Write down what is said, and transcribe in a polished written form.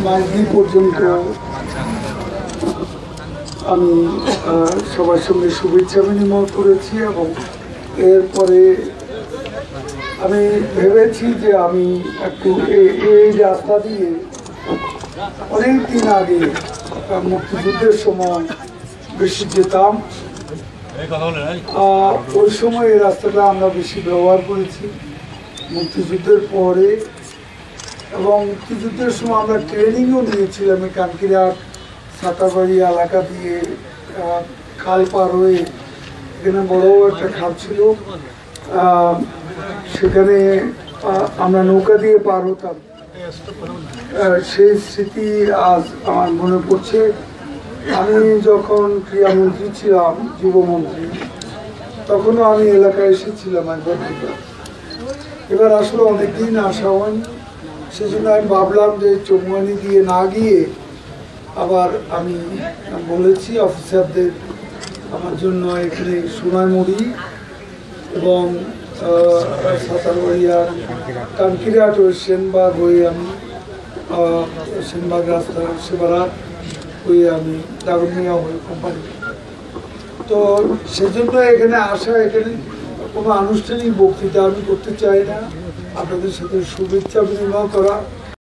মাঝদিন পর্যন্ত আমি সবার সঙ্গে শুভেচ্ছা বিনিময় করেছি এবং এরপরে আমি ভেবেছি যে আমি একটু এই রাস্তা দিয়ে অনেক দিন আগে মুক্তিযুদ্ধের সময় বেশি যেতাম। ওই সময় এই রাস্তাটা আমরা বেশি ব্যবহার করেছি। মুক্তিযুদ্ধের পরে এবং মুক্তিযুদ্ধের সময় আমরা ট্রেনিংও নিয়েছিলাম এই কানকিরহাট সাতাবাড়ি এলাকা দিয়ে খাল পার হয়ে এখানে বড় একটা খাল ছিল, সেখানে আমরা নৌকা দিয়ে পার হতাম। সেই স্মৃতি আজ আমার মনে পড়ছে। আমি যখন ক্রীড়ামন্ত্রী ছিলাম, যুবমন্ত্রী, তখনও আমি এলাকায় এসেছিলাম একবার। এবার আসলে অনেকদিন আসা হয়নি, সেজন্য আমি ভাবলাম যে চৌমানি দিয়ে না গিয়ে আবার আমি বলেছি অফিসারদের আমার জন্য এখানে সোনাইমুড়ি এবং সাতারবাড়িয়া কানকিরহাট ওই সেনবাগ হয়ে আমি সেনবাগ রাস্তা সেবারাত হয়ে আমি দাগনমিয়া হয়ে কোম্পানি। তো সেজন্য এখানে আসা, এখানে কোনো আনুষ্ঠানিক বক্তৃতা আমি করতে চাই না, আপনাদের সাথে শুভেচ্ছা বিনিময় করা।